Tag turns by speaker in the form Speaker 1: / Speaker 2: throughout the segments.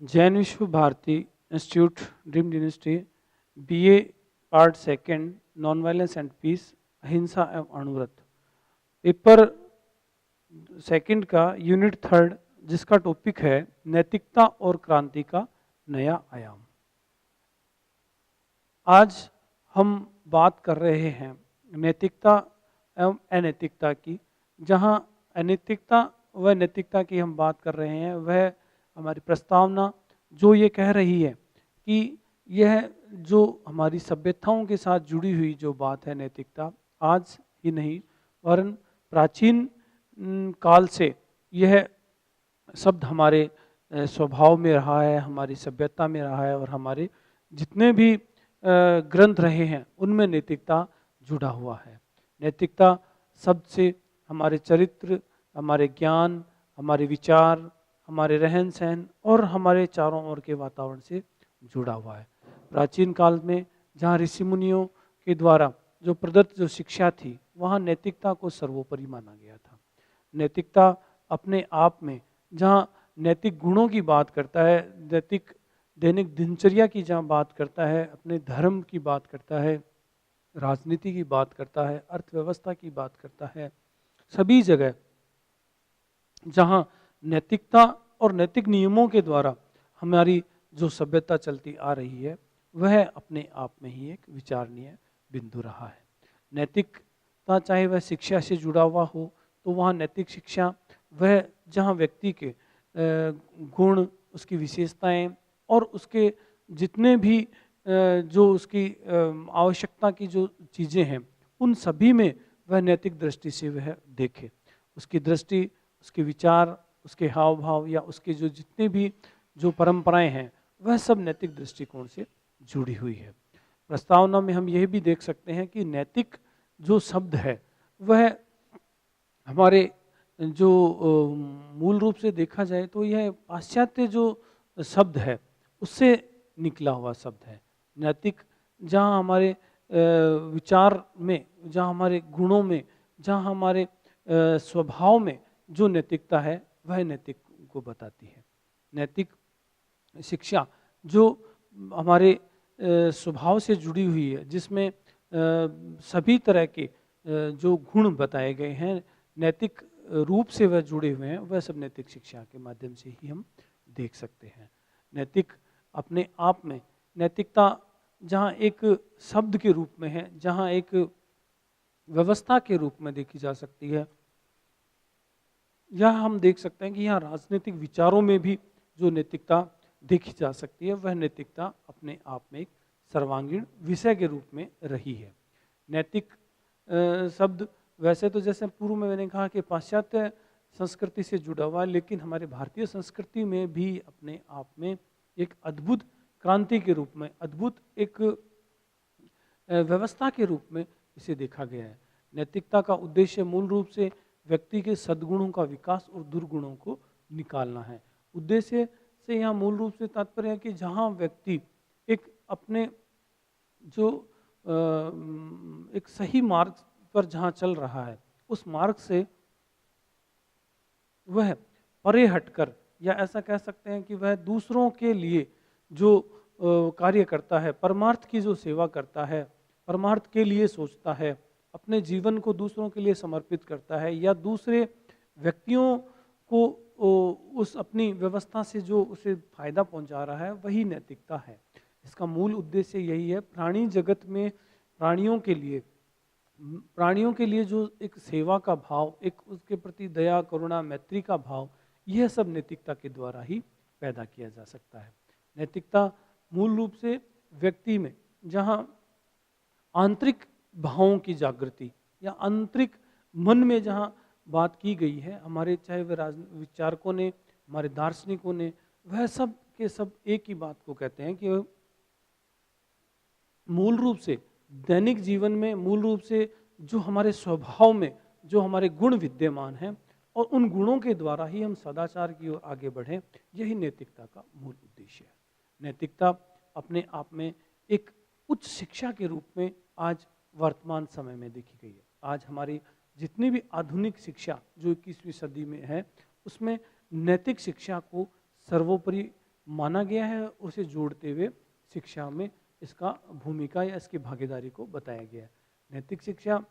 Speaker 1: Jain Vishva Bharati institute ड्रीम university BA part second non violence and peace अहिंसा एवं अणुव्रत पेपर सेकंड का यूनिट थर्ड जिसका टॉपिक है नैतिकता और क्रांति का नया आयाम। आज हम बात कर रहे हैं नैतिकता एवं अनैतिकता की। जहां अनैतिकता व नैतिकता की हम बात कर रहे हैं वह हमारी प्रस्तावना जो ये कह रही है कि यह जो हमारी सभ्यताओं के साथ जुड़ी हुई जो बात है नैतिकता, आज ही नहीं वरन प्राचीन काल से यह शब्द हमारे स्वभाव में रहा है, हमारी सभ्यता में रहा है और हमारे जितने भी ग्रंथ रहे हैं उनमें नैतिकता जुड़ा हुआ है। नैतिकता शब्द से हमारे चरित्र, हमारे ज्ञान, हमारे विचार, हमारे रहन सहन और हमारे चारों ओर के वातावरण से जुड़ा हुआ है। प्राचीन काल में जहाँ ऋषि मुनियों के द्वारा जो प्रदत्त जो शिक्षा थी वहाँ नैतिकता को सर्वोपरि माना गया था। नैतिकता अपने आप में जहाँ नैतिक गुणों की बात करता है, नैतिक दैनिक दिनचर्या की जहाँ बात करता है, अपने धर्म की बात करता है, राजनीति की बात करता है, अर्थव्यवस्था की बात करता है, सभी जगह जहाँ नैतिकता और नैतिक नियमों के द्वारा हमारी जो सभ्यता चलती आ रही है वह अपने आप में ही एक विचारणीय बिंदु रहा है। नैतिकता चाहे वह शिक्षा से जुड़ा हुआ हो तो वहाँ नैतिक शिक्षा वह जहाँ व्यक्ति के गुण, उसकी विशेषताएं और उसके जितने भी जो उसकी आवश्यकता की जो चीज़ें हैं उन सभी में वह नैतिक दृष्टि से वह देखे। उसकी दृष्टि, उसके विचार, उसके हाव भाव या उसके जो जितने भी जो परंपराएं हैं वह सब नैतिक दृष्टिकोण से जुड़ी हुई है। प्रस्तावना में हम यह भी देख सकते हैं कि नैतिक जो शब्द है वह हमारे जो मूल रूप से देखा जाए तो यह पाश्चात्य जो शब्द है उससे निकला हुआ शब्द है। नैतिक जहाँ हमारे विचार में, जहाँ हमारे गुणों में, जहाँ हमारे स्वभाव में जो नैतिकता है वह नैतिक को बताती है। नैतिक शिक्षा जो हमारे स्वभाव से जुड़ी हुई है, जिसमें सभी तरह के जो गुण बताए गए हैं नैतिक रूप से वह जुड़े हुए हैं, वह सब नैतिक शिक्षा के माध्यम से ही हम देख सकते हैं। नैतिक अपने आप में, नैतिकता जहाँ एक शब्द के रूप में है, जहाँ एक व्यवस्था के रूप में देखी जा सकती है, यह हम देख सकते हैं कि यहाँ राजनीतिक विचारों में भी जो नैतिकता देखी जा सकती है वह नैतिकता अपने आप में एक सर्वांगीण विषय के रूप में रही है। नैतिक शब्द वैसे तो जैसे पूर्व में मैंने कहा कि पाश्चात्य संस्कृति से जुड़ा हुआ है, लेकिन हमारे भारतीय संस्कृति में भी अपने आप में एक अद्भुत क्रांति के रूप में, अद्भुत एक व्यवस्था के रूप में इसे देखा गया है। नैतिकता का उद्देश्य मूल रूप से व्यक्ति के सद्गुणों का विकास और दुर्गुणों को निकालना है। उद्देश्य से यहाँ मूल रूप से तात्पर्य है कि जहाँ व्यक्ति एक अपने जो एक सही मार्ग पर जहाँ चल रहा है उस मार्ग से वह परे हटकर, या ऐसा कह सकते हैं कि वह दूसरों के लिए जो कार्य करता है, परमार्थ की जो सेवा करता है, परमार्थ के लिए सोचता है, अपने जीवन को दूसरों के लिए समर्पित करता है या दूसरे व्यक्तियों को उस अपनी व्यवस्था से जो उसे फायदा पहुंचा रहा है वही नैतिकता है। इसका मूल उद्देश्य यही है। प्राणी जगत में प्राणियों के लिए जो एक सेवा का भाव, एक उसके प्रति दया, करुणा, मैत्री का भाव, यह सब नैतिकता के द्वारा ही पैदा किया जा सकता है। नैतिकता मूल रूप से व्यक्ति में जहाँ आंतरिक भावों की जागृति या आंतरिक मन में जहाँ बात की गई है, हमारे चाहे वह विचारकों ने, हमारे दार्शनिकों ने, वह सब के सब एक ही बात को कहते हैं कि मूल रूप से दैनिक जीवन में, मूल रूप से जो हमारे स्वभाव में जो हमारे गुण विद्यमान हैं और उन गुणों के द्वारा ही हम सदाचार की ओर आगे बढ़ें, यही नैतिकता का मूल उद्देश्य है। नैतिकता अपने आप में एक उच्च शिक्षा के रूप में आज वर्तमान समय में देखी गई है। आज हमारी जितनी भी आधुनिक शिक्षा जो 21वीं सदी में है उसमें नैतिक शिक्षा को सर्वोपरि माना गया है, उसे जोड़ते हुए शिक्षा में इसका भूमिका या इसकी भागीदारी को बताया गया है। नैतिक शिक्षा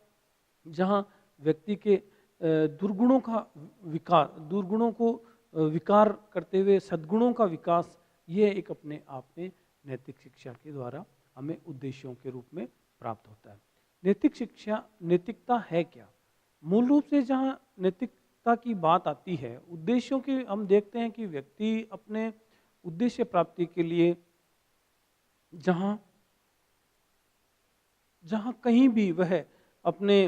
Speaker 1: जहाँ व्यक्ति के दुर्गुणों का विकार, दुर्गुणों को विकार करते हुए सद्गुणों का विकास, ये एक अपने आप में नैतिक शिक्षा के द्वारा हमें उद्देश्यों के रूप में प्राप्त होता है। नैतिक शिक्षा, नैतिकता है क्या? मूल रूप से जहाँ नैतिकता की बात आती है, उद्देश्यों की हम देखते हैं कि व्यक्ति अपने उद्देश्य प्राप्ति के लिए जहाँ जहाँ कहीं भी वह अपने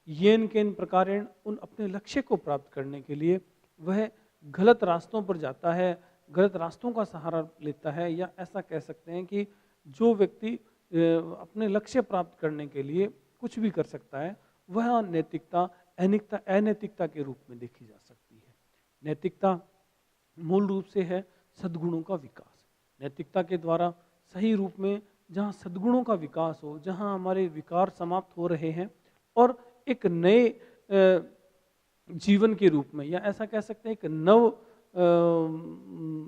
Speaker 1: येन केन प्रकारेण उन अपने लक्ष्य को प्राप्त करने के लिए वह गलत रास्तों पर जाता है, गलत रास्तों का सहारा लेता है, या ऐसा कह सकते हैं कि जो व्यक्ति अपने लक्ष्य प्राप्त करने के लिए कुछ भी कर सकता है, वह नैतिकता अनैतिकता के रूप में देखी जा सकती है। नैतिकता मूल रूप से है सद्गुणों का विकास। नैतिकता के द्वारा सही रूप में जहाँ सद्गुणों का विकास हो, जहाँ हमारे विकार समाप्त हो रहे हैं और एक नए जीवन के रूप में, या ऐसा कह सकते हैं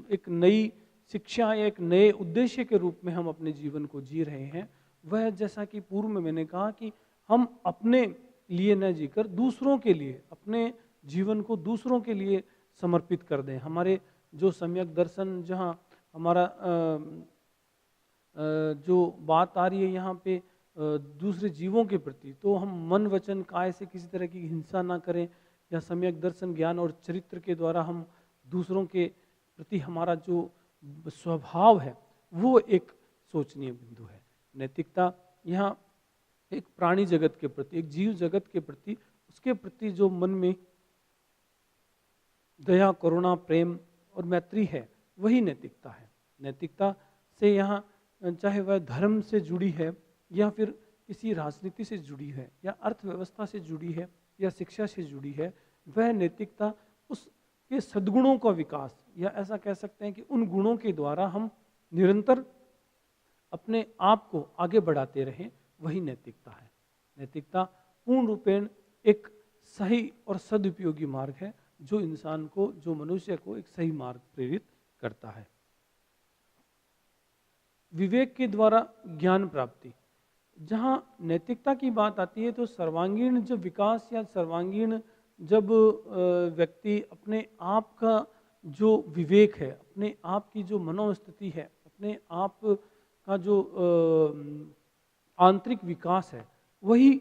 Speaker 1: एक नई शिक्षा या एक नए उद्देश्य के रूप में हम अपने जीवन को जी रहे हैं, वह जैसा कि पूर्व में मैंने कहा कि हम अपने लिए न जीकर दूसरों के लिए अपने जीवन को दूसरों के लिए समर्पित कर दें। हमारे जो सम्यक दर्शन, जहाँ हमारा जो बात आ रही है यहाँ पे दूसरे जीवों के प्रति, तो हम मन वचन काय से किसी तरह की हिंसा ना करें, या सम्यक दर्शन ज्ञान और चरित्र के द्वारा हम दूसरों के प्रति हमारा जो स्वभाव है वो एक सोचनीय बिंदु है। नैतिकता यहाँ एक प्राणी जगत के प्रति, एक जीव जगत के प्रति, उसके प्रति जो मन में दया, करुणा, प्रेम और मैत्री है, वही नैतिकता है। नैतिकता से यहाँ चाहे वह धर्म से जुड़ी है, या फिर किसी राजनीति से जुड़ी है, या अर्थव्यवस्था से जुड़ी है, या शिक्षा से जुड़ी है, वह नैतिकता उसके सद्गुणों का विकास, या ऐसा कह सकते हैं कि उन गुणों के द्वारा हम निरंतर अपने आप को आगे बढ़ाते रहें, वही नैतिकता है। नैतिकता पूर्ण रूपेण एक सही और सदुपयोगी मार्ग है, जो इंसान को, जो मनुष्य को एक सही मार्ग प्रेरित करता है। विवेक के द्वारा ज्ञान प्राप्ति, जहाँ नैतिकता की बात आती है तो सर्वांगीण जब विकास या सर्वांगीण जब व्यक्ति अपने आप का जो विवेक है, अपने आप की जो मनोस्थिति है, अपने आप का जो आंतरिक विकास है, वही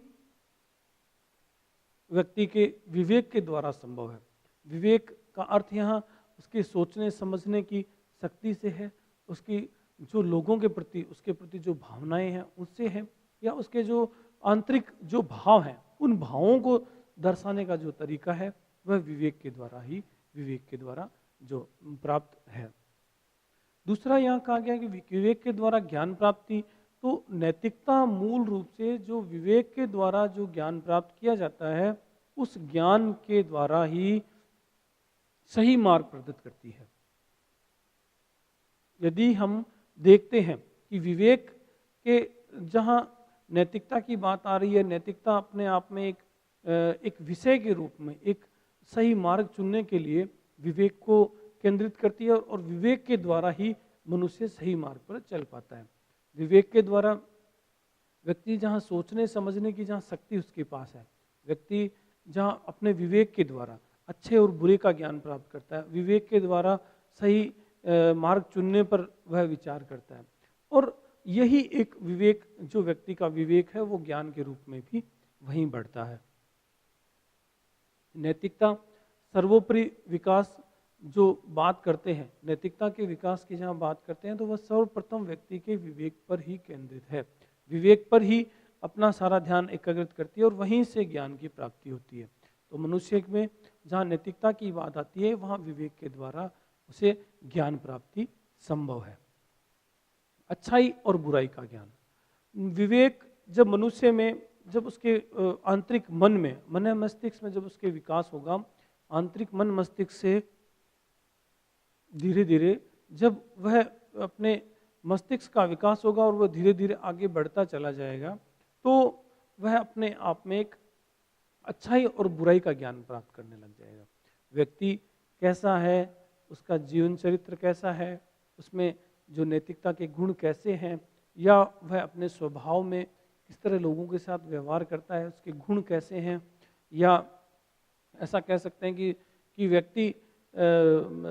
Speaker 1: व्यक्ति के विवेक के द्वारा संभव है। विवेक का अर्थ यहाँ उसके सोचने समझने की शक्ति से है, उसकी जो लोगों के प्रति, उसके प्रति जो भावनाएं हैं उससे है, या उसके जो आंतरिक जो भाव हैं, उन भावों को दर्शाने का जो तरीका है, वह विवेक के द्वारा जो प्राप्त है। दूसरा यहाँ कहा गया कि विवेक के द्वारा ज्ञान प्राप्ति, तो नैतिकता मूल रूप से जो विवेक के द्वारा जो ज्ञान प्राप्त किया जाता है, उस ज्ञान के द्वारा ही सही मार्ग प्रदत्त करती है। यदि हम देखते हैं कि विवेक के जहाँ नैतिकता की बात आ रही है, नैतिकता अपने आप में एक विषय के रूप में एक सही मार्ग चुनने के लिए विवेक को केंद्रित करती है, और विवेक के द्वारा ही मनुष्य सही मार्ग पर चल पाता है। विवेक के द्वारा व्यक्ति जहाँ सोचने समझने की जहाँ शक्ति उसके पास है, व्यक्ति जहाँ अपने विवेक के द्वारा अच्छे और बुरे का ज्ञान प्राप्त करता है, विवेक के द्वारा सही मार्ग चुनने पर वह विचार करता है, और यही एक विवेक, जो व्यक्ति का विवेक है, वो ज्ञान के रूप में भी वहीं बढ़ता है। नैतिकता सर्वोपरि विकास जो बात करते हैं, नैतिकता के विकास की जहाँ बात करते हैं, तो वह सर्वप्रथम व्यक्ति के विवेक पर ही केंद्रित है। विवेक पर ही अपना सारा ध्यान एकाग्रित करती है, और वहीं से ज्ञान की प्राप्ति होती है। तो मनुष्य में जहाँ नैतिकता की बात आती है, वहाँ विवेक के द्वारा उसे ज्ञान प्राप्ति संभव है। अच्छाई और बुराई का ज्ञान, विवेक जब मनुष्य में, जब उसके आंतरिक मन मस्तिष्क में जब उसके विकास होगा, आंतरिक मन मस्तिष्क से धीरे धीरे जब वह अपने मस्तिष्क का विकास होगा और वह धीरे धीरे आगे बढ़ता चला जाएगा, तो वह अपने आप में एक अच्छाई और बुराई का ज्ञान प्राप्त करने लग जाएगा। व्यक्ति कैसा है, उसका जीवन चरित्र कैसा है, उसमें जो नैतिकता के गुण कैसे हैं, या वह अपने स्वभाव में किस तरह लोगों के साथ व्यवहार करता है, उसके गुण कैसे हैं, या ऐसा कह सकते हैं कि व्यक्ति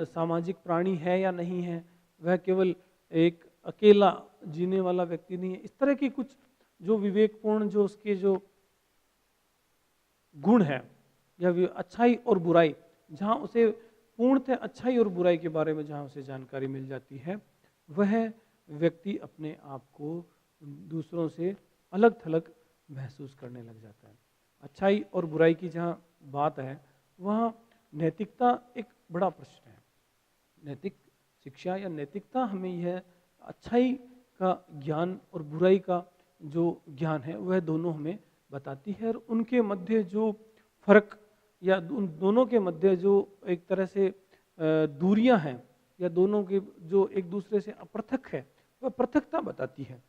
Speaker 1: सामाजिक प्राणी है या नहीं है, वह केवल एक अकेला जीने वाला व्यक्ति नहीं है। इस तरह की कुछ जो विवेकपूर्ण जो उसके जो गुण है या अच्छाई और बुराई, जहाँ उसे पूर्णतः अच्छाई और बुराई के बारे में जहाँ उसे जानकारी मिल जाती है, वह व्यक्ति अपने आप को दूसरों से अलग थलग महसूस करने लग जाता है। अच्छाई और बुराई की जहाँ बात है, वहाँ नैतिकता एक बड़ा प्रश्न है। नैतिक शिक्षा या नैतिकता हमें यह अच्छाई का ज्ञान और बुराई का जो ज्ञान है वह दोनों हमें बताती है, और उनके मध्य जो फर्क या उन दोनों के मध्य जो एक तरह से दूरियां हैं, या दोनों के जो एक दूसरे से अपृथक है, वह पृथकता बताती है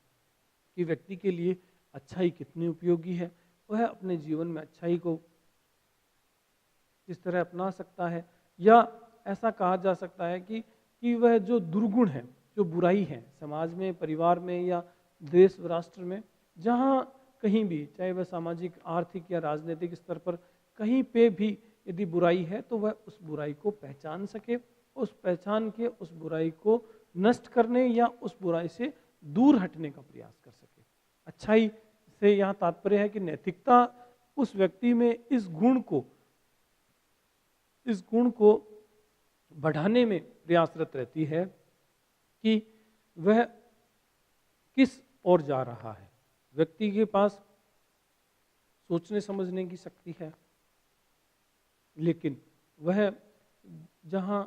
Speaker 1: कि व्यक्ति के लिए अच्छाई कितनी उपयोगी है, वह अपने जीवन में अच्छाई को किस तरह अपना सकता है, या ऐसा कहा जा सकता है कि वह जो दुर्गुण है, जो बुराई है समाज में, परिवार में या देश राष्ट्र में, जहाँ कहीं भी, चाहे वह सामाजिक, आर्थिक या राजनीतिक स्तर पर कहीं पे भी यदि बुराई है, तो वह उस बुराई को पहचान सके, उस पहचान के उस बुराई को नष्ट करने या उस बुराई से दूर हटने का प्रयास कर सके। अच्छाई से यहाँ तात्पर्य है कि नैतिकता उस व्यक्ति में इस गुण को बढ़ाने में प्रयासरत रहती है कि वह किस ओर जा रहा है। व्यक्ति के पास सोचने समझने की शक्ति है, लेकिन वह जहाँ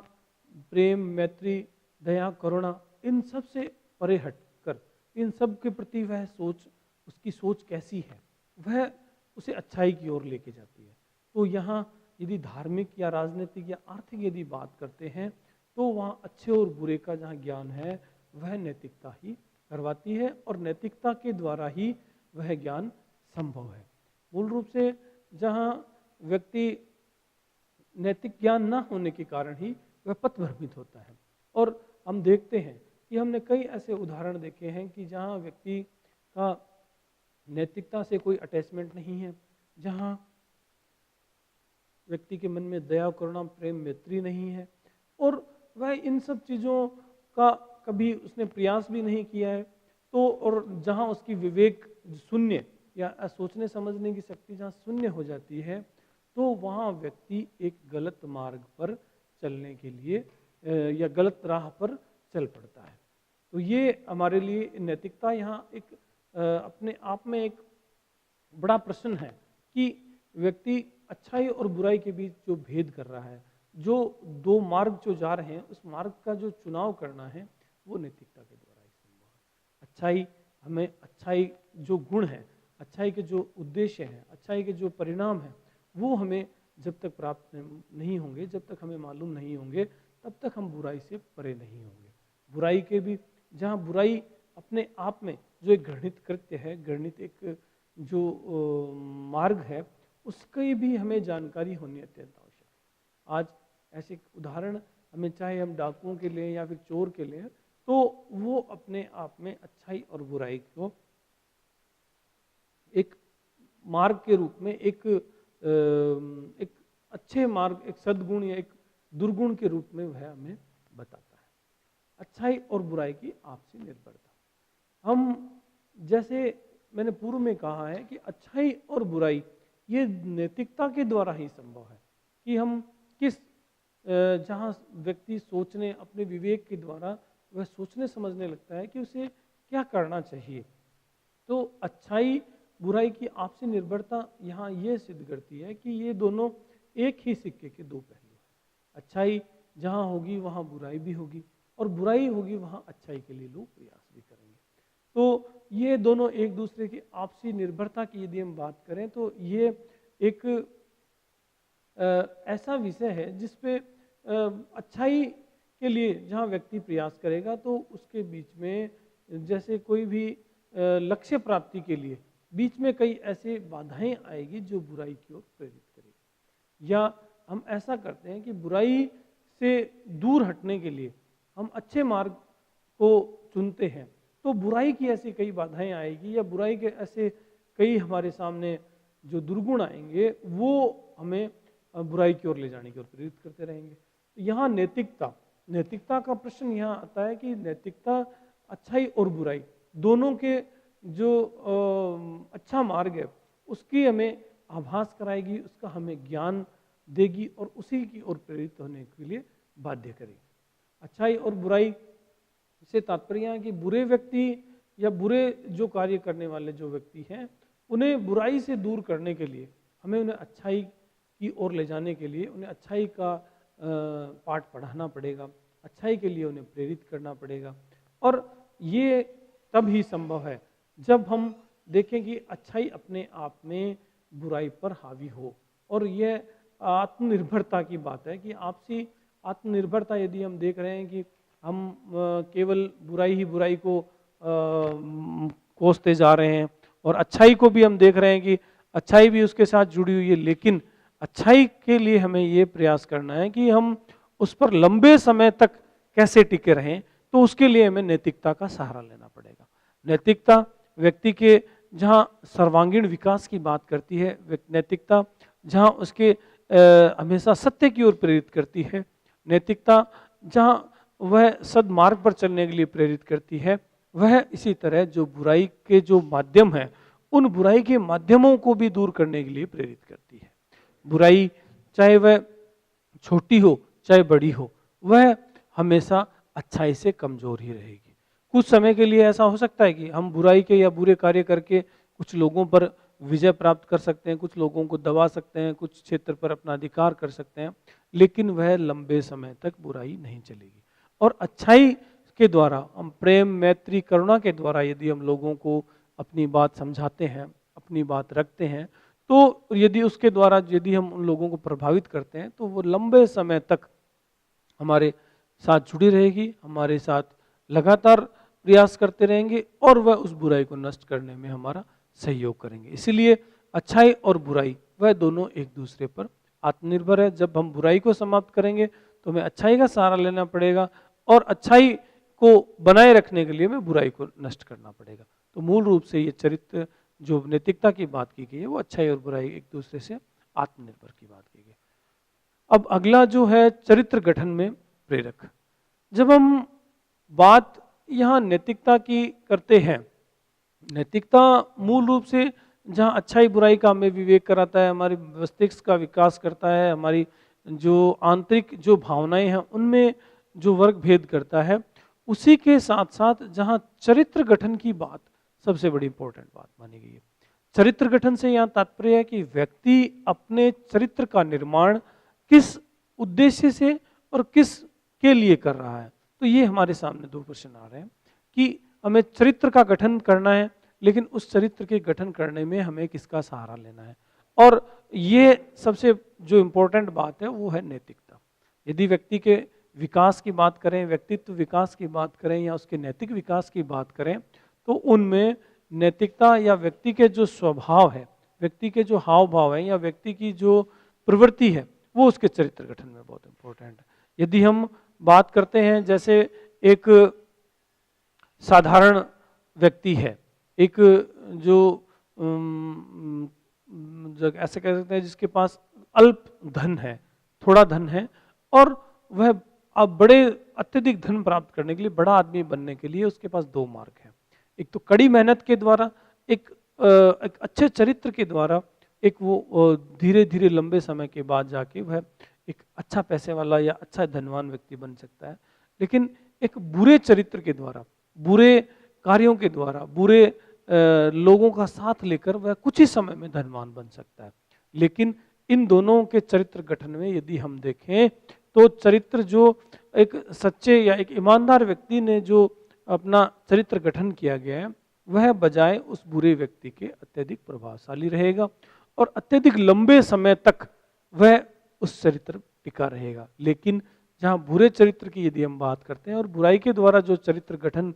Speaker 1: प्रेम, मैत्री, दया, करुणा, इन सब से परे हटकर इन सब के प्रति वह उसकी सोच कैसी है, वह उसे अच्छाई की ओर लेके जाती है। तो यहाँ यदि धार्मिक या राजनीतिक या आर्थिक यदि बात करते हैं, तो वहाँ अच्छे और बुरे का जहाँ ज्ञान है, वह नैतिकता ही करवाती है, और नैतिकता के द्वारा ही वह ज्ञान संभव है। मूल रूप से जहाँ व्यक्ति नैतिक ज्ञान न होने के कारण ही वह पथभ्रमित होता है। और हम देखते हैं कि हमने कई ऐसे उदाहरण देखे हैं कि जहाँ व्यक्ति का नैतिकता से कोई अटैचमेंट नहीं है, जहाँ व्यक्ति के मन में दया, करुणा, प्रेम, मैत्री नहीं है, और वह इन सब चीज़ों का कभी उसने प्रयास भी नहीं किया है, तो और जहाँ उसकी विवेक शून्य या सोचने समझने की शक्ति जहाँ शून्य हो जाती है, तो वहाँ व्यक्ति एक गलत मार्ग पर चलने के लिए या गलत राह पर चल पड़ता है। तो ये हमारे लिए नैतिकता यहाँ एक अपने आप में एक बड़ा प्रश्न है कि व्यक्ति अच्छाई और बुराई के बीच जो भेद कर रहा है, जो दो मार्ग जो जा रहे हैं, उस मार्ग का जो चुनाव करना है, वो नैतिकता के द्वारा ही संभव है। अच्छाई हमें, अच्छाई जो गुण है, अच्छाई के जो उद्देश्य हैं, अच्छाई के जो परिणाम हैं, वो हमें जब तक प्राप्त नहीं होंगे, जब तक हमें मालूम नहीं होंगे, तब तक हम बुराई से परे नहीं होंगे। बुराई के भी, जहाँ बुराई अपने आप में जो एक घृणित कृत्य है, घृणित एक जो मार्ग है, उसकी भी हमें जानकारी होनी अत्यंत आवश्यक है। आज ऐसे उदाहरण हमें, चाहे हम डाकुओं के लिए या फिर चोर के लिए, तो वो अपने आप में अच्छाई और बुराई को एक मार्ग के रूप में, एक अच्छे मार्ग, एक सद्गुण या एक दुर्गुण के रूप में वह हमें बताता है। अच्छाई और बुराई की आपसी निर्भरता। हम, जैसे मैंने पूर्व में कहा है कि अच्छाई और बुराई ये नैतिकता के द्वारा ही संभव है, कि हम किस, जहाँ व्यक्ति सोचने, अपने विवेक के द्वारा वह सोचने समझने लगता है कि उसे क्या करना चाहिए। तो अच्छाई बुराई की आपसी निर्भरता यहाँ ये सिद्ध करती है कि ये दोनों एक ही सिक्के के दो पहलू हैं। अच्छाई जहाँ होगी वहाँ बुराई भी होगी, और बुराई होगी वहाँ अच्छाई के लिए लोग प्रयास भी करेंगे। तो ये दोनों एक दूसरे की आपसी निर्भरता की यदि हम बात करें, तो ये एक ऐसा विषय है जिसपे अच्छाई के लिए जहाँ व्यक्ति प्रयास करेगा, तो उसके बीच में, जैसे कोई भी लक्ष्य प्राप्ति के लिए बीच में कई ऐसे बाधाएं आएगी जो बुराई की ओर प्रेरित करेगी। या हम ऐसा करते हैं कि बुराई से दूर हटने के लिए हम अच्छे मार्ग को चुनते हैं तो बुराई की ऐसी कई बाधाएं आएगी या बुराई के ऐसे कई हमारे सामने जो दुर्गुण आएंगे वो हमें बुराई की ओर ले जाने की ओर प्रेरित करते रहेंगे। यहाँ नैतिकता का प्रश्न यहाँ आता है कि नैतिकता अच्छाई और बुराई दोनों के जो अच्छा मार्ग है उसकी हमें आभास कराएगी, उसका हमें ज्ञान देगी और उसी की ओर प्रेरित होने के लिए बाध्य करेगी। अच्छाई और बुराई से तात्पर्य है कि बुरे व्यक्ति या बुरे जो कार्य करने वाले जो व्यक्ति हैं उन्हें बुराई से दूर करने के लिए हमें उन्हें अच्छाई की ओर ले जाने के लिए उन्हें अच्छाई का पाठ पढ़ाना पड़ेगा, अच्छाई के लिए उन्हें प्रेरित करना पड़ेगा। और ये तब ही संभव है जब हम देखें कि अच्छाई अपने आप में बुराई पर हावी हो। और यह आत्मनिर्भरता की बात है कि आपसी आत्मनिर्भरता यदि हम देख रहे हैं कि हम केवल बुराई ही बुराई को कोसते जा रहे हैं और अच्छाई को भी हम देख रहे हैं कि अच्छाई भी उसके साथ जुड़ी हुई है, लेकिन अच्छाई के लिए हमें ये प्रयास करना है कि हम उस पर लंबे समय तक कैसे टिके रहें, तो उसके लिए हमें नैतिकता का सहारा लेना पड़ेगा। नैतिकता व्यक्ति के जहाँ सर्वांगीण विकास की बात करती है, नैतिकता जहाँ उसके हमेशा सत्य की ओर प्रेरित करती है, नैतिकता जहाँ वह सद्मार्ग पर चलने के लिए प्रेरित करती है, वह इसी तरह जो बुराई के जो माध्यम है उन बुराई के माध्यमों को भी दूर करने के लिए प्रेरित करती है। बुराई चाहे वह छोटी हो चाहे बड़ी हो, वह हमेशा अच्छाई से कमजोर ही रहेगी। कुछ समय के लिए ऐसा हो सकता है कि हम बुराई के या बुरे कार्य करके कुछ लोगों पर विजय प्राप्त कर सकते हैं, कुछ लोगों को दबा सकते हैं, कुछ क्षेत्र पर अपना अधिकार कर सकते हैं, लेकिन वह लंबे समय तक बुराई नहीं चलेगी। और अच्छाई के द्वारा हम प्रेम, मैत्री, करुणा के द्वारा यदि हम लोगों को अपनी बात समझाते हैं, अपनी बात रखते हैं, तो यदि उसके द्वारा यदि हम उन लोगों को प्रभावित करते हैं तो वो लंबे समय तक हमारे साथ जुड़ी रहेगी, हमारे साथ लगातार प्रयास करते रहेंगे और वह उस बुराई को नष्ट करने में हमारा सहयोग करेंगे। इसीलिए अच्छाई और बुराई वह दोनों एक दूसरे पर आत्मनिर्भर है। जब हम बुराई को समाप्त करेंगे तो हमें अच्छाई का सहारा लेना पड़ेगा और अच्छाई को बनाए रखने के लिए हमें बुराई को नष्ट करना पड़ेगा। तो मूल रूप से ये चरित्र जो नैतिकता की बात की गई है वो अच्छाई और बुराई एक दूसरे से आत्मनिर्भर की बात की गई। अब अगला जो है चरित्र गठन में प्रेरक। जब हम बात यहाँ नैतिकता की करते हैं, नैतिकता मूल रूप से जहाँ अच्छाई बुराई का हमें विवेक कराता है, हमारी मस्तिष्क का विकास करता है, हमारी जो आंतरिक जो भावनाएं हैं उनमें जो वर्ग भेद करता है, उसी के साथ साथ जहाँ चरित्र गठन की बात सबसे बड़ी इंपॉर्टेंट बात मानी गई है। चरित्र गठन से यहाँ तात्पर्य है कि व्यक्ति अपने चरित्र का निर्माण किस उद्देश्य से और किस के लिए कर रहा है। तो ये हमारे सामने दो प्रश्न आ रहे हैं कि हमें चरित्र का गठन करना है, लेकिन उस चरित्र के गठन करने में हमें किसका सहारा लेना है। और ये सबसे जो इम्पोर्टेंट बात है वो है नैतिकता। यदि व्यक्ति के विकास की बात करें, व्यक्तित्व विकास की बात करें या उसके नैतिक विकास की बात करें, तो उनमें नैतिकता या व्यक्ति के जो स्वभाव है, व्यक्ति के जो हाव भाव है या व्यक्ति की जो प्रवृत्ति है वो उसके चरित्र गठन में बहुत इंपॉर्टेंट है। यदि हम बात करते हैं जैसे एक साधारण व्यक्ति है, एक जो ऐसे कह सकते हैं जिसके पास अल्प धन है, थोड़ा धन है, और वह अब बड़े अत्यधिक धन प्राप्त करने के लिए, बड़ा आदमी बनने के लिए उसके पास दो मार्ग हैं। एक तो कड़ी मेहनत के द्वारा, एक अच्छे चरित्र के द्वारा, एक वो धीरे धीरे लंबे समय के बाद जाके वह एक अच्छा पैसे वाला या अच्छा धनवान व्यक्ति बन सकता है। लेकिन एक बुरे चरित्र के द्वारा, बुरे कार्यों के द्वारा, बुरे लोगों का साथ लेकर वह कुछ ही समय में धनवान बन सकता है। लेकिन इन दोनों के चरित्र गठन में यदि हम देखें तो चरित्र जो एक सच्चे या एक ईमानदार व्यक्ति ने जो अपना चरित्र गठन किया गया है वह बजाय उस बुरे व्यक्ति के अत्यधिक प्रभावशाली रहेगा और अत्यधिक लंबे समय तक वह उस चरित्र टिका रहेगा। लेकिन जहाँ बुरे चरित्र की यदि हम बात करते हैं और बुराई के द्वारा जो चरित्र गठन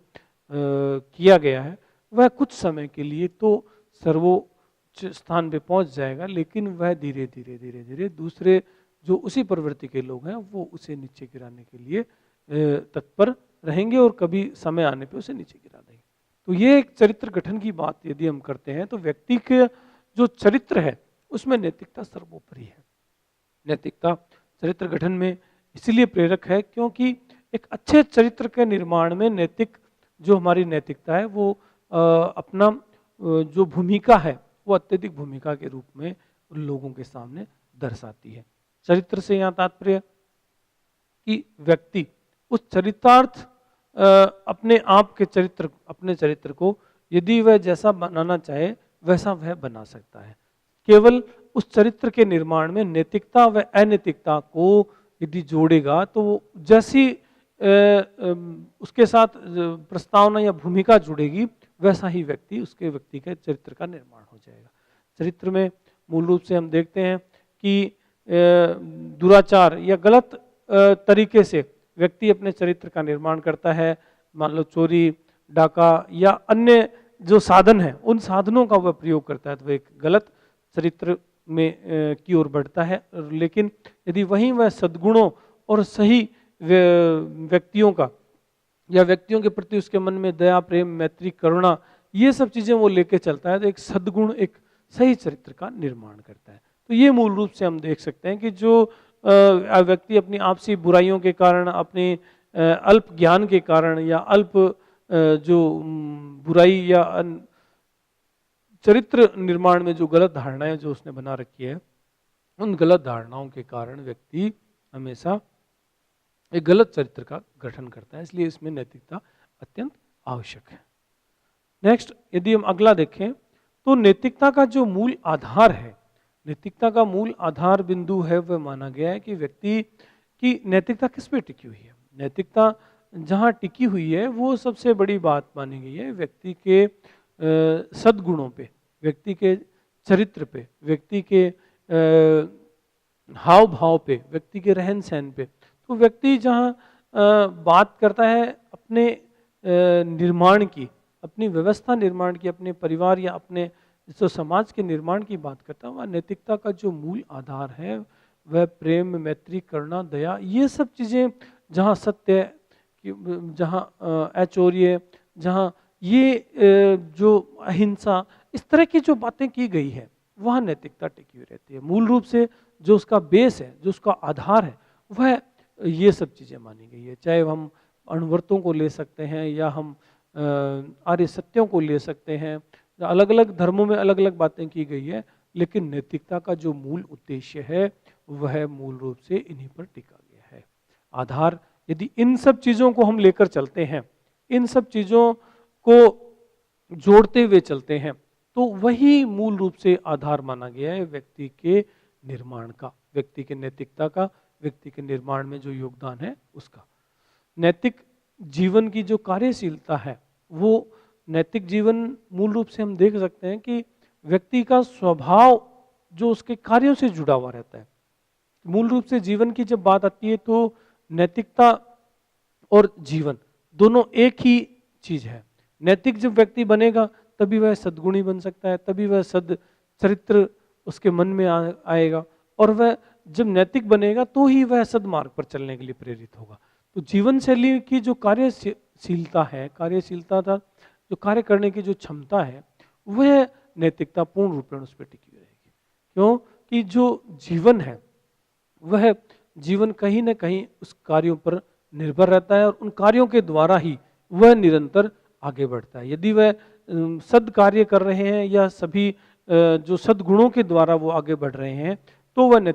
Speaker 1: किया गया है वह कुछ समय के लिए तो सर्वोच्च स्थान पे पहुंच जाएगा, लेकिन वह धीरे धीरे धीरे धीरे दूसरे जो उसी प्रवृत्ति के लोग हैं वो उसे नीचे गिराने के लिए तत्पर रहेंगे और कभी समय आने पे उसे नीचे गिरा देंगे। तो ये एक चरित्र गठन की बात यदि हम करते हैं तो व्यक्ति के जो चरित्र है उसमें नैतिकता सर्वोपरि है। नैतिकता चरित्र गठन में इसलिए प्रेरक है क्योंकि एक अच्छे चरित्र के निर्माण में नैतिक जो हमारी नैतिकता है वो अपना जो भूमिका है वो अत्यधिक भूमिका के रूप में लोगों के सामने दर्शाती है। चरित्र से यहाँ तात्पर्य कि व्यक्ति उस चरितार्थ अपने आप के चरित्र अपने चरित्र को यदि वह जैसा बनाना चाहे वैसा वह बना सकता है। केवल उस चरित्र के निर्माण में नैतिकता व अनैतिकता को यदि जोड़ेगा तो जैसी उसके साथ प्रस्तावना या भूमिका जुड़ेगी वैसा ही व्यक्ति के चरित्र का निर्माण हो जाएगा। चरित्र में मूल रूप से हम देखते हैं कि दुराचार या गलत तरीके से व्यक्ति अपने चरित्र का निर्माण करता है। मान लो चोरी, डाका या अन्य जो साधन है उन साधनों का वह प्रयोग करता है तो वह एक गलत चरित्र में की ओर बढ़ता है। लेकिन यदि वहीं वह सद्गुणों और सही व्यक्तियों का या व्यक्तियों के प्रति उसके मन में दया, प्रेम, मैत्री, करुणा ये सब चीजें वो लेके चलता है तो एक सद्गुण एक सही चरित्र का निर्माण करता है। तो ये मूल रूप से हम देख सकते हैं कि जो व्यक्ति अपनी आपसी बुराइयों के कारण, अपने अल्प ज्ञान के कारण या अल्प जो बुराई या चरित्र निर्माण में जो गलत धारणाएं जो उसने बना रखी है उन गलत धारणाओं के कारण व्यक्ति हमेशा एक गलत चरित्र का गठन करता है। इसलिए इसमें नैतिकता अत्यंत आवश्यक है। नेक्स्ट यदि हम अगला देखें तो नैतिकता का जो मूल आधार है, नैतिकता का मूल आधार बिंदु है वह माना गया है कि व्यक्ति की नैतिकता किस पे टिकी हुई है। नैतिकता जहाँ टिकी हुई है वो सबसे बड़ी बात मानी गई है व्यक्ति के सद्गुणों पे, व्यक्ति के चरित्र पे, व्यक्ति के हाव भाव पे, व्यक्ति के रहन सहन पे। तो व्यक्ति जहाँ बात करता है अपने निर्माण की, अपनी व्यवस्था निर्माण की, अपने परिवार या अपने जो समाज के निर्माण की बात करता है वह नैतिकता का जो मूल आधार है वह प्रेम, मैत्री, करुणा, दया ये सब चीज़ें, जहाँ सत्य, जहाँ अचौर्य, जहाँ ये जो अहिंसा, इस तरह की जो बातें की गई है वहाँ नैतिकता टिकी हुई रहती है। मूल रूप से जो उसका बेस है, जो उसका आधार है वह ये सब चीज़ें मानी गई है। चाहे हम अणुव्रतों को ले सकते हैं या हम आर्य सत्यों को ले सकते हैं, अलग अलग धर्मों में अलग अलग बातें की गई है, लेकिन नैतिकता का जो मूल उद्देश्य है वह मूल रूप से इन्हीं पर टिका गया है। आधार यदि इन सब चीज़ों को हम लेकर चलते हैं, इन सब चीज़ों को जोड़ते हुए चलते हैं तो वही मूल रूप से आधार माना गया है व्यक्ति के निर्माण का, व्यक्ति के नैतिकता का, व्यक्ति के निर्माण में जो योगदान है उसका। नैतिक जीवन की जो कार्यशीलता है वो नैतिक जीवन मूल रूप से हम देख सकते हैं कि व्यक्ति का स्वभाव जो उसके कार्यों से जुड़ा हुआ रहता है। मूल रूप से जीवन की जब बात आती है तो नैतिकता और जीवन दोनों एक ही चीज है। नैतिक जब व्यक्ति बनेगा तभी वह सद्गुणी बन सकता है, तभी वह सद चरित्र उसके मन में आएगा, और वह जब नैतिक बनेगा तो ही वह सदमार्ग पर चलने के लिए प्रेरित होगा। तो जीवन शैली की जो कार्यशीलता है, कार्यशीलता था जो कार्य करने की जो क्षमता है वह नैतिकता पूर्ण रूप में उस पर टिकी रहेगी। क्योंकि जो जीवन है वह जीवन कहीं ना कहीं उस कार्यों पर निर्भर रहता है और उन कार्यों के द्वारा ही वह निरंतर आगे बढ़ता है। यदि वह सद कार्य कर रहे हैं या सभी जो सद्गुणों के द्वारा वो आगे बढ़ रहे हैं तो वह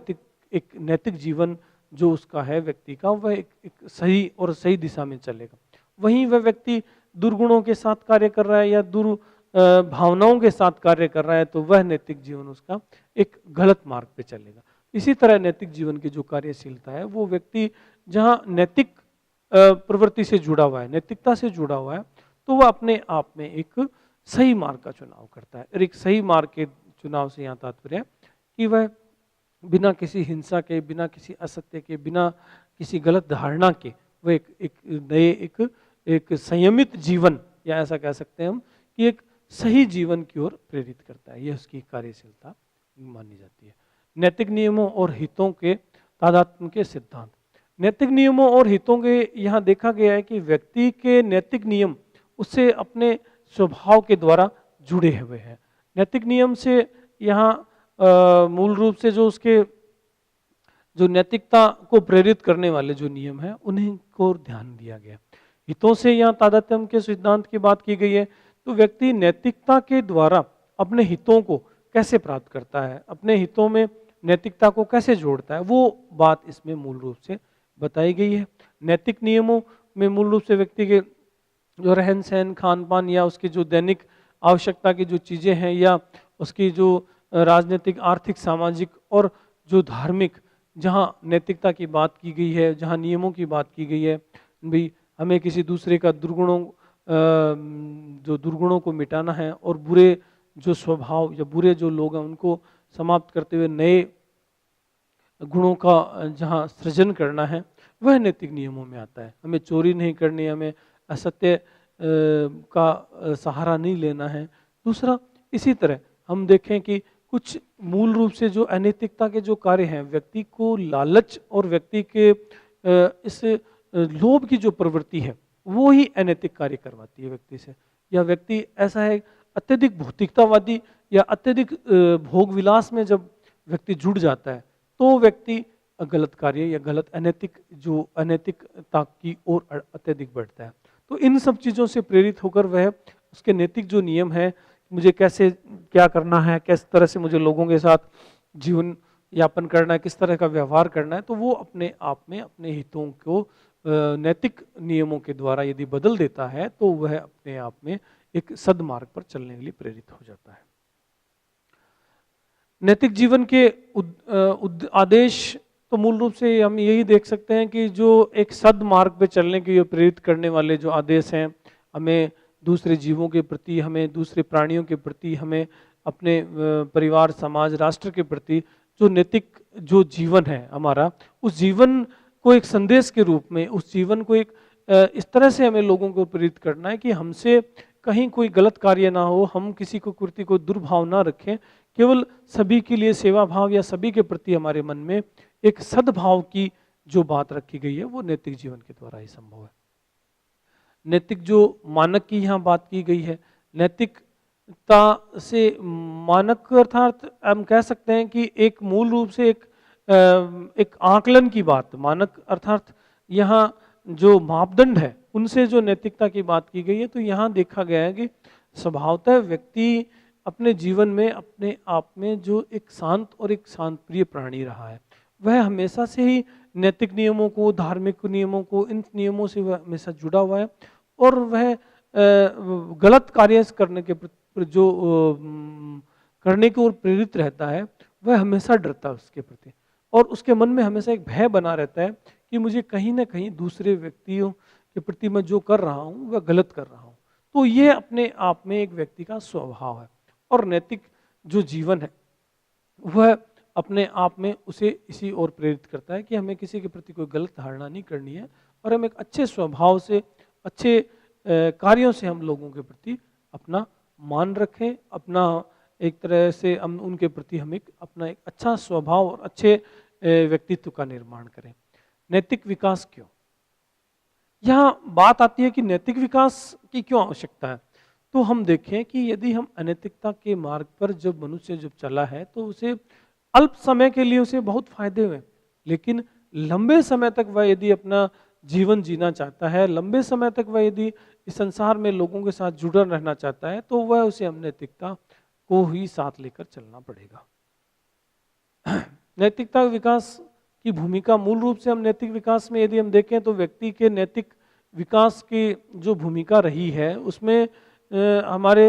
Speaker 1: एक नैतिक जीवन जो उसका है व्यक्ति का वह एक सही और सही दिशा में चलेगा। वहीं वह व्यक्ति दुर्गुणों के साथ कार्य कर रहा है या भावनाओं के साथ कार्य कर रहा है तो वह नैतिक जीवन उसका एक गलत मार्ग पे चलेगा। इसी तरह नैतिक जीवन की जो कार्यशीलता है वो व्यक्ति जहाँ नैतिक प्रवृत्ति से जुड़ा हुआ है, नैतिकता से जुड़ा हुआ है, तो वह अपने आप में एक सही मार्ग का चुनाव करता है। और एक सही मार्ग के चुनाव से यहाँ तात्पर्य है कि वह बिना किसी हिंसा के, बिना किसी असत्य के, बिना किसी गलत धारणा के वह एक संयमित जीवन, या ऐसा कह सकते हैं हम कि एक सही जीवन की ओर प्रेरित करता है। यह उसकी कार्यशीलता मानी जाती है। नैतिक नियमों और हितों के तादात्म्य के सिद्धांत। नैतिक नियमों और हितों के यहाँ देखा गया है कि व्यक्ति के नैतिक नियम उससे अपने स्वभाव के द्वारा जुड़े हुए हैं। नैतिक नियम से यहाँ मूल रूप से जो उसके जो नैतिकता को प्रेरित करने वाले जो नियम हैं उन्हीं को ध्यान दिया गया। हितों से यहाँ तादात्म्य के सिद्धांत की बात की गई है। तो व्यक्ति नैतिकता के द्वारा अपने हितों को कैसे प्राप्त करता है, अपने हितों में नैतिकता को कैसे जोड़ता है, वो बात इसमें मूल रूप से बताई गई है। नैतिक नियमों में मूल रूप से व्यक्ति के जो रहन सहन, खान पान या उसकी जो दैनिक आवश्यकता की जो चीज़ें हैं या उसकी जो राजनीतिक, आर्थिक, सामाजिक और जो धार्मिक, जहाँ नैतिकता की बात की गई है, जहाँ नियमों की बात की गई है, भी हमें किसी दूसरे का जो दुर्गुणों को मिटाना है और बुरे जो स्वभाव या बुरे जो लोग हैं उनको समाप्त करते हुए नए गुणों का जहाँ सृजन करना है, वह नैतिक नियमों में आता है। हमें चोरी नहीं करनी, हमें असत्य का सहारा नहीं लेना है। दूसरा, इसी तरह हम देखें कि कुछ मूल रूप से जो अनैतिकता के जो कार्य हैं, व्यक्ति को लालच और व्यक्ति के इस लोभ की जो प्रवृत्ति है वो ही अनैतिक कार्य करवाती है व्यक्ति से। या व्यक्ति ऐसा है अत्यधिक भौतिकतावादी या अत्यधिक भोग विलास में जब व्यक्ति जुड़ जाता है तो व्यक्ति गलत कार्य या गलत अनैतिकता की ओर अत्यधिक बढ़ता है। तो इन सब चीज़ों से प्रेरित होकर वह उसके नैतिक जो नियम है, मुझे कैसे क्या करना है, किस तरह से मुझे लोगों के साथ जीवन यापन करना है, किस तरह का व्यवहार करना है, तो वो अपने आप में अपने हितों को नैतिक नियमों के द्वारा यदि बदल देता है तो वह अपने आप में एक सद्मार्ग पर चलने के लिए प्रेरित हो जाता है। नैतिक जीवन के आदेश तो मूल रूप से हम यही देख सकते हैं कि जो एक सद्मार्ग पे चलने के लिए प्रेरित करने वाले जो आदेश हैं, हमें दूसरे जीवों के प्रति, हमें दूसरे प्राणियों के प्रति, हमें अपने परिवार, समाज, राष्ट्र के प्रति जो नैतिक जो जीवन है हमारा, उस जीवन को एक संदेश के रूप में, उस जीवन को एक इस तरह से हमें लोगों को प्रेरित करना है कि हमसे कहीं कोई गलत कार्य ना हो, हम किसी को कृति को दुर्भाव ना रखें, केवल सभी के लिए सेवा भाव या सभी के प्रति हमारे मन में एक सद्भाव की जो बात रखी गई है वो नैतिक जीवन के द्वारा ही संभव है। नैतिक जो मानक की यहाँ बात की गई है, नैतिकता से मानक अर्थात हम कह सकते हैं कि एक मूल रूप से एक आकलन की बात, मानक अर्थात यहाँ जो मापदंड है उनसे जो नैतिकता की बात की गई है। तो यहाँ देखा गया है कि स्वभावतः व्यक्ति अपने जीवन में अपने आप में जो एक शांत और एक शांत प्रिय प्राणी रहा है, वह हमेशा से ही नैतिक नियमों को, धार्मिक नियमों को, इन नियमों से वह हमेशा जुड़ा हुआ है और वह गलत कार्य करने के जो करने की ओर प्रेरित रहता है, वह हमेशा डरता है उसके प्रति और उसके मन में हमेशा एक भय बना रहता है कि मुझे कहीं ना कहीं दूसरे व्यक्तियों के प्रति मैं जो कर रहा हूँ वह गलत कर रहा हूँ। तो ये अपने आप में एक व्यक्ति का स्वभाव है और नैतिक जो जीवन है वह अपने आप में उसे इसी ओर प्रेरित करता है कि हमें किसी के प्रति कोई गलत धारणा नहीं करनी है और हम एक अच्छे स्वभाव से, अच्छे कार्यों से हम लोगों के प्रति अपना मान रखें, अपना एक तरह से हम उनके प्रति हम अपना एक अच्छा स्वभाव और अच्छे व्यक्तित्व का निर्माण करें। नैतिक विकास क्यों? यहाँ बात आती है कि नैतिक विकास की क्यों आवश्यकता है। तो हम देखें कि यदि हम अनैतिकता के मार्ग पर जब मनुष्य जब चला है तो उसे अल्प समय के लिए उसे बहुत फायदे हुए, लेकिन लंबे समय तक वह यदि अपना जीवन जीना चाहता है, लंबे समय तक वह यदि इस संसार में लोगों के साथ जुड़ा रहना चाहता है तो वह उसे अनैतिकता को ही साथ लेकर चलना पड़ेगा। नैतिकता विकास की भूमिका मूल रूप से हम नैतिक विकास में यदि हम देखें तो व्यक्ति के नैतिक विकास की जो भूमिका रही है उसमें हमारे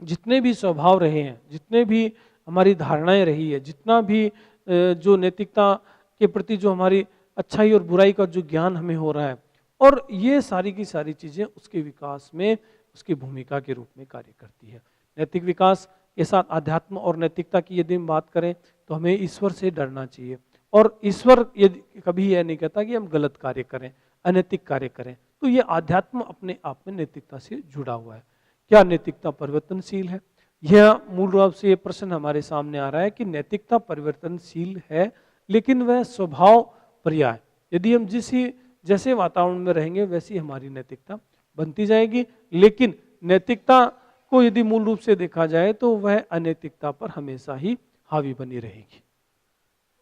Speaker 1: जितने भी स्वभाव रहे हैं, जितने भी हमारी धारणाएं रही है, जितना भी जो नैतिकता के प्रति जो हमारी अच्छाई और बुराई का जो ज्ञान हमें हो रहा है, और ये सारी की सारी चीज़ें उसके विकास में उसकी भूमिका के रूप में कार्य करती है। नैतिक विकास के साथ अध्यात्म और नैतिकता की यदि हम बात करें तो हमें ईश्वर से डरना चाहिए और ईश्वर यदि कभी यह नहीं कहता कि हम गलत कार्य करें, अनैतिक कार्य करें। तो ये आध्यात्म अपने आप में नैतिकता से जुड़ा हुआ है। क्या नैतिकता परिवर्तनशील है? यह मूल रूप से ये प्रश्न हमारे सामने आ रहा है कि नैतिकता परिवर्तनशील है लेकिन वह स्वभाव पर्याय, यदि हम जैसे वातावरण में रहेंगे वैसी हमारी नैतिकता बनती जाएगी। लेकिन नैतिकता को यदि मूल रूप से देखा जाए तो वह अनैतिकता पर हमेशा ही हावी बनी रहेगी।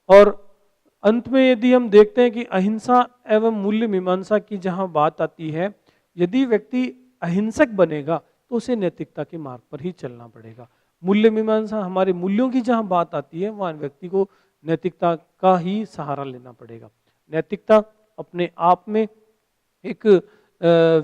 Speaker 1: और अंत में यदि हम देखते हैं कि अहिंसा एवं मूल्य मीमांसा की जहां बात आती है, यदि व्यक्ति अहिंसक बनेगा तो उसे नैतिकता के मार्ग पर ही चलना पड़ेगा। मूल्य मीमांसा हमारे मूल्यों की जहां बात आती है वहां व्यक्ति को नैतिकता का ही सहारा लेना पड़ेगा। नैतिकता अपने आप में एक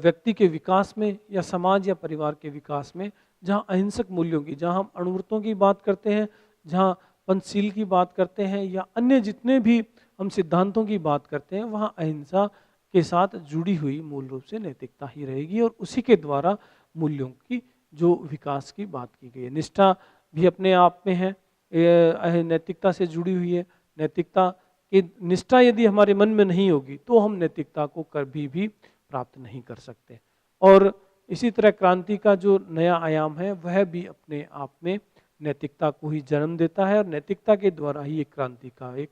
Speaker 1: व्यक्ति के विकास में या समाज या परिवार के विकास में, जहाँ अहिंसक मूल्यों की, जहाँ हम अणुव्रतों की बात करते हैं, जहाँ पंचशील की बात करते हैं या अन्य जितने भी हम सिद्धांतों की बात करते हैं, वहाँ अहिंसा के साथ जुड़ी हुई मूल रूप से नैतिकता ही रहेगी और उसी के द्वारा मूल्यों की जो विकास की बात की गई है। निष्ठा भी अपने आप में है, नैतिकता से जुड़ी हुई है। नैतिकता की निष्ठा यदि हमारे मन में नहीं होगी तो हम नैतिकता को कभी भी प्राप्त नहीं कर सकते। और इसी तरह क्रांति का जो नया आयाम है वह भी अपने आप में नैतिकता को ही जन्म देता है और नैतिकता के द्वारा ही एक क्रांति का एक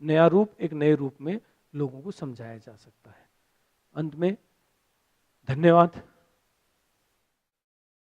Speaker 1: नया रूप, एक नए रूप में लोगों को समझाया जा सकता है। अंत में धन्यवाद।